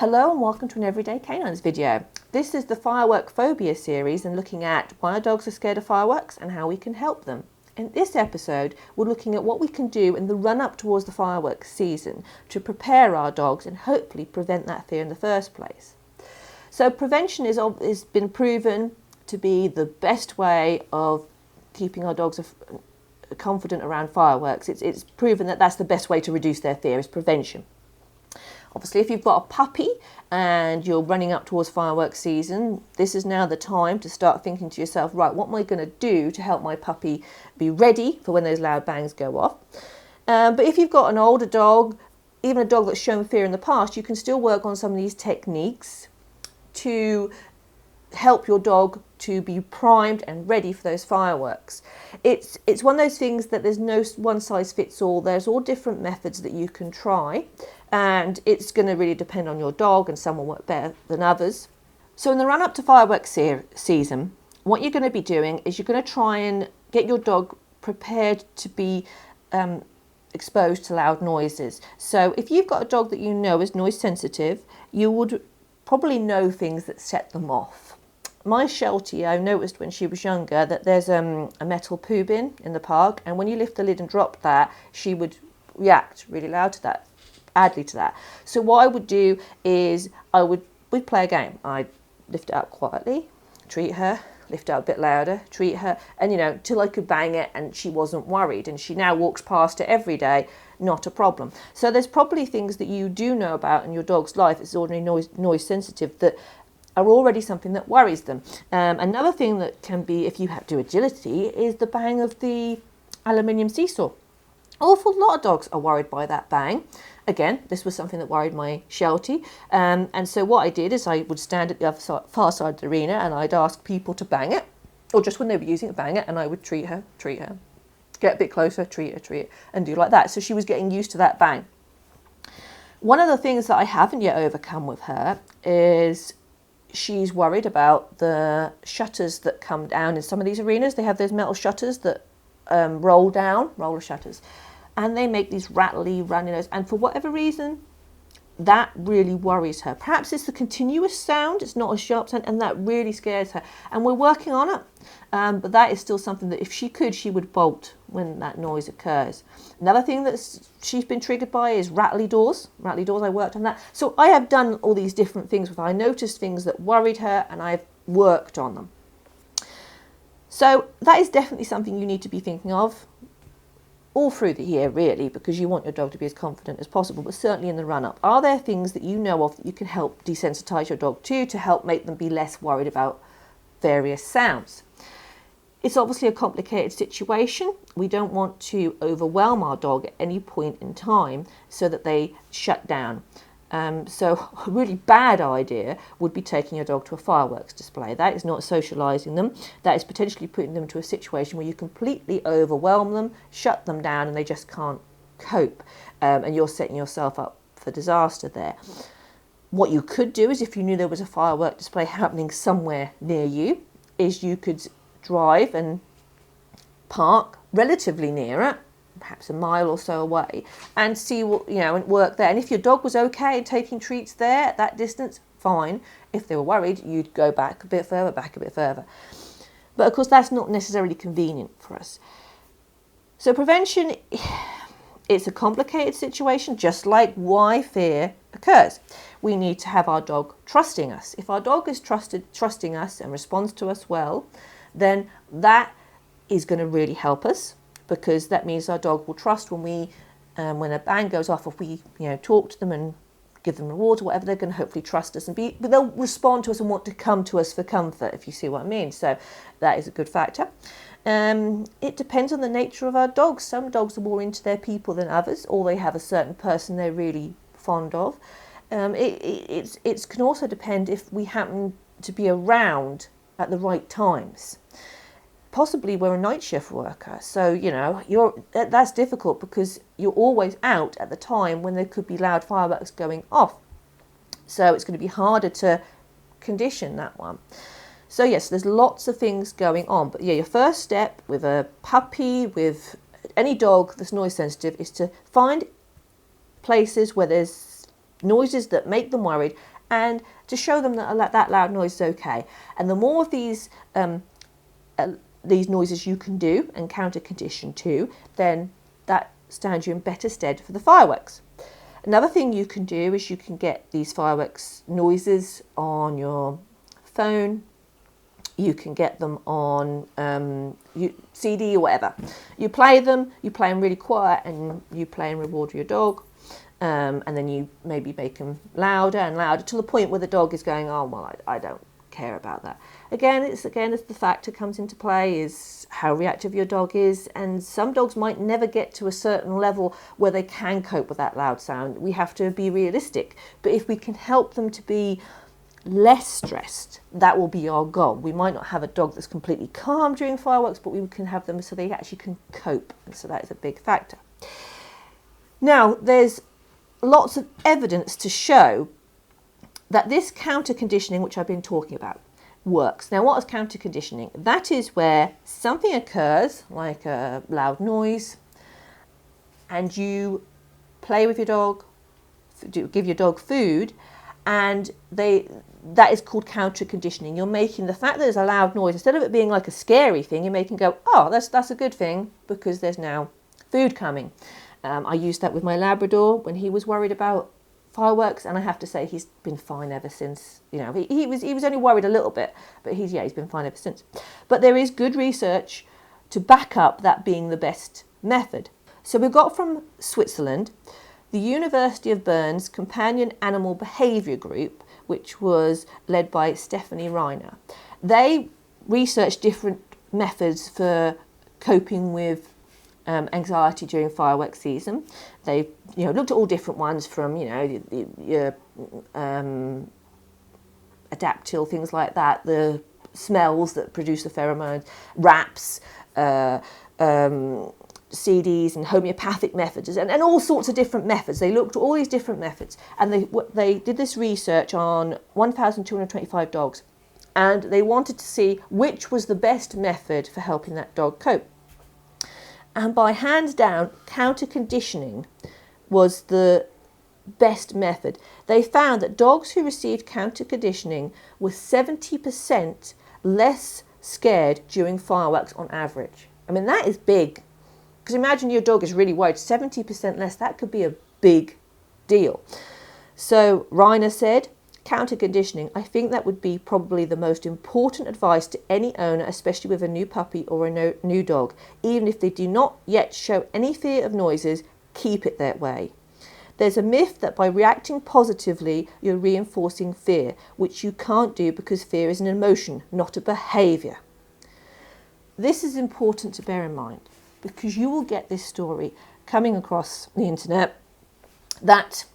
Hello and welcome to an Everyday Canines video. This is the Firework Phobia series and looking at why our dogs are scared of fireworks and how we can help them. In this episode, we're looking at what we can do in the run-up towards the fireworks season to prepare our dogs and hopefully prevent that fear in the first place. So prevention has been proven to be the best way of keeping our dogs confident around fireworks. It's proven that that's the best way to reduce their fear is prevention. Obviously, if you've got a puppy and you're running up towards fireworks season, this is now the time to start thinking to yourself, right, what am I going to do to help my puppy be ready for when those loud bangs go off? But if you've got an older dog, even a dog that's shown fear in the past, you can still work on some of these techniques to help your dog to be primed and ready for those fireworks. It's one of those things that there's no one size fits all. There's all different methods that you can try, and it's going to really depend on your dog, and some will work better than others. So in the run up to fireworks season, what you're going to be doing is you're going to try and get your dog prepared to be exposed to loud noises. So if you've got a dog that you know is noise sensitive, you would probably know things that set them off. My Sheltie, I noticed when she was younger that there's a metal poo bin in the park, and when you lift the lid and drop that, she would react really loud to that, badly to that. So what I would do is we'd play a game. I'd lift it up quietly, treat her, lift it up a bit louder, treat her, and till I could bang it and she wasn't worried, and she now walks past it every day, not a problem. So there's probably things that you do know about in your dog's life, it's ordinary noise sensitive, that are already something that worries them. Another thing that can be, if you have to do agility, is the bang of the aluminium seesaw. Awful lot of dogs are worried by that bang. Again, this was something that worried my Sheltie. And so what I did is I would stand at the other far side of the arena and I'd ask people to bang it, or just when they were using it, bang it, and I would treat her, get a bit closer, treat her, and do like that. So she was getting used to that bang. One of the things that I haven't yet overcome with her is she's worried about the shutters that come down in some of these arenas. They have those metal shutters that roll down, roller shutters, and they make these rattly running noise. And for whatever reason, that really worries her. Perhaps it's the continuous sound, it's not a sharp sound, and that really scares her. And we're working on it, but that is still something that if she could, she would bolt when that noise occurs. Another thing that she's been triggered by is rattly doors. Rattly doors, I worked on that. So I have done all these different things with her. I noticed things that worried her and I've worked on them. So that is definitely something you need to be thinking of all through the year, really, because you want your dog to be as confident as possible, but certainly in the run-up. Are there things that you know of that you can help desensitize your dog to help make them be less worried about various sounds? It's obviously a complicated situation. We don't want to overwhelm our dog at any point in time so that they shut down. So a really bad idea would be taking your dog to a fireworks display. That is not socialising them. That is potentially putting them into a situation where you completely overwhelm them, shut them down, and they just can't cope. And you're setting yourself up for disaster there. What you could do is, if you knew there was a firework display happening somewhere near you, is you could drive and park relatively near it, perhaps a mile or so away, and see what, and work there. And if your dog was okay taking treats there at that distance, fine. If they were worried, you'd go back a bit further. But of course, that's not necessarily convenient for us. So prevention, it's a complicated situation, just like why fear occurs. We need to have our dog trusting us. If our dog is trusting us and responds to us well, then that is going to really help us, because that means our dog will trust when a bang goes off, if we talk to them and give them rewards or whatever, they're going to hopefully trust us but they'll respond to us and want to come to us for comfort, if you see what I mean. So that is a good factor. It depends on the nature of our dogs. Some dogs are more into their people than others, or they have a certain person they're really fond of. It can also depend if we happen to be around at the right times. Possibly we're a night shift worker, so that's difficult because you're always out at the time when there could be loud fireworks going off. So it's going to be harder to condition that one. So yes, there's lots of things going on, but your first step with a puppy, with any dog that's noise sensitive, is to find places where there's noises that make them worried, and to show them that that loud noise is okay. And the more of these noises you can do and counter condition to, then that stands you in better stead for the fireworks. Another thing you can do is you can get these fireworks noises on your phone. You can get them on CD or whatever. You play them really quiet, and you play and reward your dog. And then you maybe make them louder and louder to the point where the dog is going, oh, well, I don't care about that. Again, it's the factor comes into play is how reactive your dog is. And some dogs might never get to a certain level where they can cope with that loud sound. We have to be realistic. But if we can help them to be less stressed, that will be our goal. We might not have a dog that's completely calm during fireworks, but we can have them so they actually can cope. And so that is a big factor. Now, there's lots of evidence to show that this counter conditioning, which I've been talking about, works. Now, what is counter conditioning? That is where something occurs, like a loud noise, and you play with your dog, give your dog food, and that is called counter conditioning. You're making the fact that there's a loud noise, instead of it being like a scary thing, you're making go, oh, that's a good thing because there's now food coming. I used that with my Labrador when he was worried about fireworks, and I have to say he's been fine ever since. You know, he was only worried a little bit, but he's been fine ever since. But there is good research to back up that being the best method. So we've got from Switzerland, the University of Bern's Companion Animal Behaviour Group, which was led by Stephanie Reiner. They researched different methods for coping with anxiety during fireworks season. They looked at all different ones from your adaptyl, things like that, the smells that produce the pheromones, wraps, CDs and homeopathic methods, and all sorts of different methods. They looked at all these different methods, and they did this research on 1,225 dogs, and they wanted to see which was the best method for helping that dog cope. And by hands down, counter conditioning was the best method. They found that dogs who received counter conditioning were 70% less scared during fireworks on average. I mean, that is big. Because imagine your dog is really worried, 70% less, that could be a big deal. So Reiner said, counter conditioning, I think that would be probably the most important advice to any owner, especially with a new puppy or a new dog. Even if they do not yet show any fear of noises, keep it that way. There's a myth that by reacting positively, you're reinforcing fear, which you can't do because fear is an emotion, not a behaviour. This is important to bear in mind, because you will get this story coming across the internet that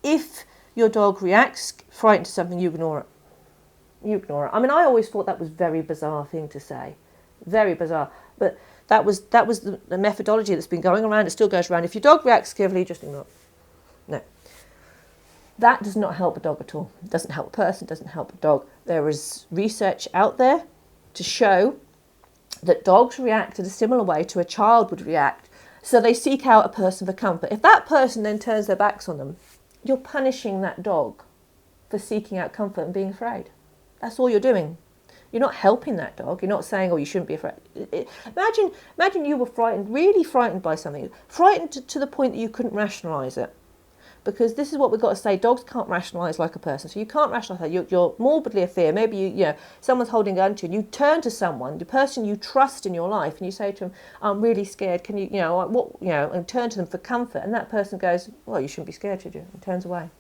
if your dog reacts frightened to something, you ignore it. You ignore it. I mean, I always thought that was a very bizarre thing to say. Very bizarre. But that was the methodology that's been going around. It still goes around. If your dog reacts scarily, just ignore it. No. That does not help a dog at all. It doesn't help a person, doesn't help a dog. There is research out there to show that dogs react in a similar way to a child would react. So they seek out a person for comfort. If that person then turns their backs on them, you're punishing that dog for seeking out comfort and being afraid. That's all you're doing. You're not helping that dog. You're not saying, oh, you shouldn't be afraid. Imagine you were frightened, really frightened by something, frightened to the point that you couldn't rationalise it. Because this is what we've got to say, dogs can't rationalise like a person. So you can't rationalise that. You're morbidly afraid. Maybe someone's holding a gun to you, and you turn to someone, the person you trust in your life, and you say to them, I'm really scared, can you, and turn to them for comfort, and that person goes, well, you shouldn't be scared, should you? And turns away.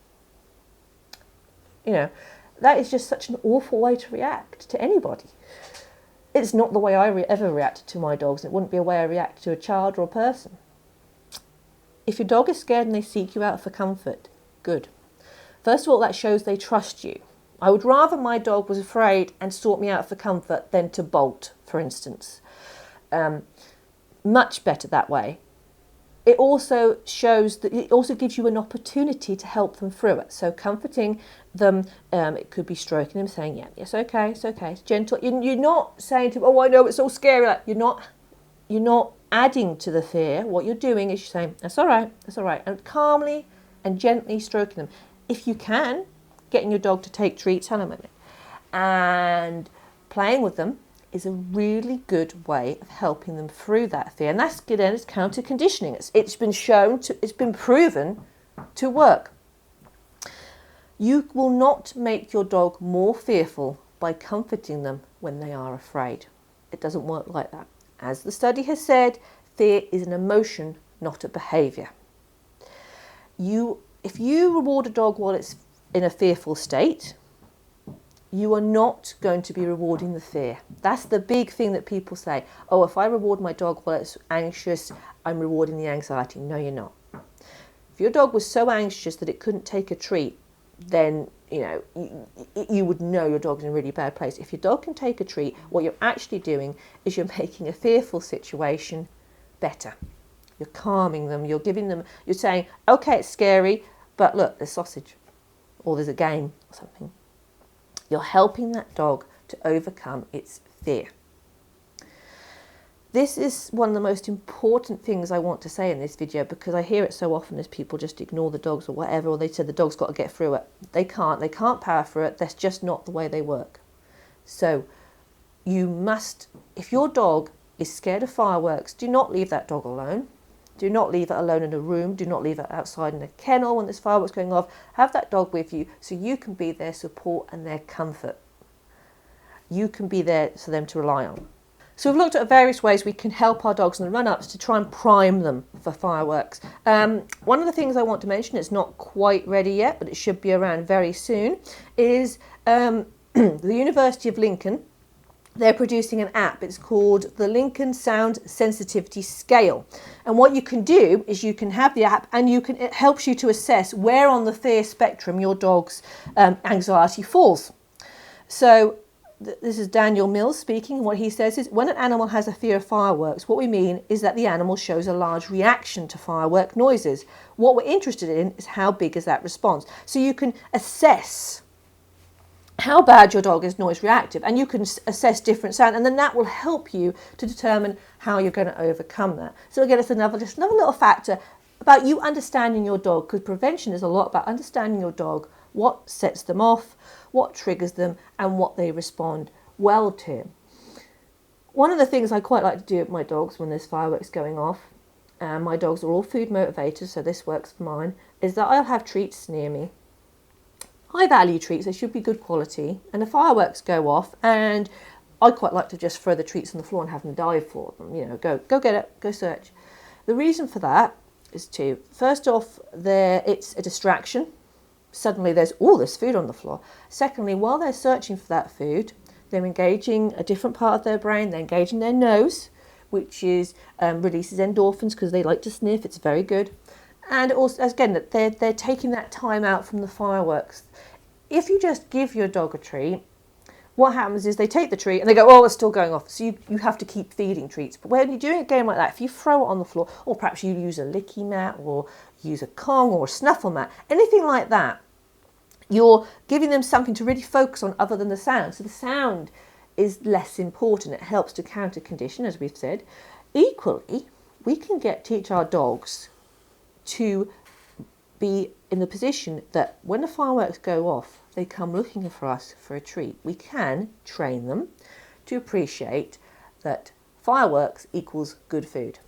That is just such an awful way to react to anybody. It's not the way I ever reacted to my dogs. It wouldn't be a way I react to a child or a person. If your dog is scared and they seek you out for comfort, good. First of all, that shows they trust you. I would rather my dog was afraid and sought me out for comfort than to bolt, for instance. Much better that way. It also shows that it also gives you an opportunity to help them through it. So comforting them, it could be stroking them, saying, yeah, it's okay, it's gentle. You're not saying to them, oh, I know, it's all scary. Like, you're not adding to the fear. What you're doing is you're saying, that's all right, and calmly and gently stroking them. If you can, getting your dog to take treats, hang on a minute, and playing with them is a really good way of helping them through that fear. And that's good, and it's counter conditioning. It's been shown it's been proven to work. You will not make your dog more fearful by comforting them when they are afraid. It doesn't work like that. As the study has said, fear is an emotion, not a behaviour. If you reward a dog while it's in a fearful state, you are not going to be rewarding the fear. That's the big thing that people say. Oh, if I reward my dog while it's anxious, I'm rewarding the anxiety. No, you're not. If your dog was so anxious that it couldn't take a treat, then you would know your dog's in a really bad place. If your dog can take a treat, what you're actually doing is you're making a fearful situation better. You're calming them, you're saying, okay, it's scary, but look, there's sausage, or there's a game or something. You're helping that dog to overcome its fear. This is one of the most important things I want to say in this video, because I hear it so often as people just ignore the dogs or whatever, or they said the dog's got to get through it. They can't power through it. That's just not the way they work. So you must, if your dog is scared of fireworks, do not leave that dog alone. Do not leave it alone in a room. Do not leave it outside in a kennel when there's fireworks going off. Have that dog with you so you can be their support and their comfort. You can be there for them to rely on. So we've looked at various ways we can help our dogs in the run-ups to try and prime them for fireworks. One of the things I want to mention, it's not quite ready yet, but it should be around very soon, is the University of Lincoln. They're producing an app. It's called the Lincoln Sound Sensitivity Scale. And what you can do is you can have the app, and it helps you to assess where on the fear spectrum your dog's anxiety falls. So this is Daniel Mills speaking, and what he says is, when an animal has a fear of fireworks, what we mean is that the animal shows a large reaction to firework noises. What we're interested in is how big is that response. So you can assess how bad your dog is noise reactive, and you can assess different sound, and then that will help you to determine how you're going to overcome that. So again, it's another little factor about you understanding your dog, because prevention is a lot about understanding your dog, what sets them off, what triggers them, and what they respond well to. One of the things I quite like to do with my dogs when there's fireworks going off, and my dogs are all food motivated, so this works for mine, is that I'll have treats near me. High value treats, they should be good quality, and the fireworks go off, and I quite like to just throw the treats on the floor and have them dive for them. Go get it, go search. The reason for that is first off, it's a distraction. Suddenly there's all this food on the floor. Secondly, while they're searching for that food, they're engaging a different part of their brain. They're engaging their nose, which releases endorphins because they like to sniff. It's very good. And also, again, that they're taking that time out from the fireworks. If you just give your dog a treat, what happens is they take the treat and they go, oh, it's still going off. So you have to keep feeding treats. But when you're doing a game like that, if you throw it on the floor, or perhaps you use a licky mat, or use a Kong or a snuffle mat, anything like that, you're giving them something to really focus on other than the sound. So the sound is less important. It helps to counter condition, as we've said. Equally, we can teach our dogs to be in the position that when the fireworks go off, they come looking for us for a treat. We can train them to appreciate that fireworks equals good food,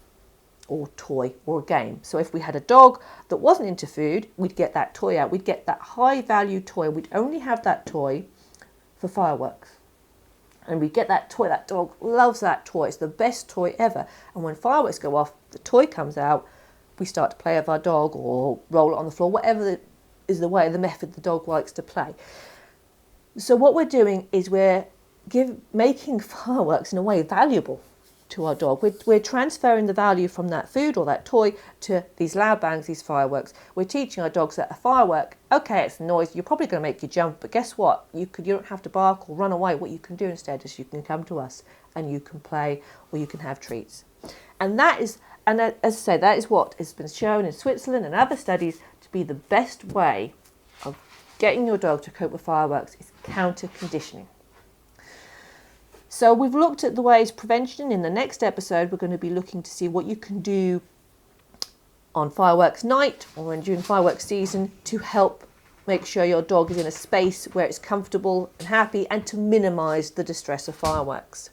or toy, or a game. So if we had a dog that wasn't into food, we'd get that toy out. We'd get that high value toy. We'd only have that toy for fireworks. And we get that toy. That dog loves that toy. It's the best toy ever. And when fireworks go off, the toy comes out. We start to play with our dog or roll it on the floor, whatever is the method the dog likes to play. So what we're doing is we're making fireworks in a way valuable to our dog. We're transferring the value from that food or that toy to these loud bangs, these fireworks. We're teaching our dogs that a firework, okay, it's noise, you're probably going to make you jump, but guess what? You don't have to bark or run away. What you can do instead is you can come to us and you can play, or you can have treats. And as I say, that is what has been shown in Switzerland and other studies to be the best way of getting your dog to cope with fireworks is counter conditioning. So we've looked at the ways prevention. In the next episode, we're going to be looking to see what you can do on fireworks night or during fireworks season to help make sure your dog is in a space where it's comfortable and happy, and to minimise the distress of fireworks.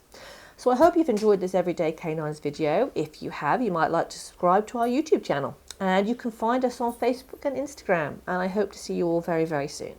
So I hope you've enjoyed this Everyday Canines video. If you have, you might like to subscribe to our YouTube channel, and you can find us on Facebook and Instagram, and I hope to see you all very, very soon.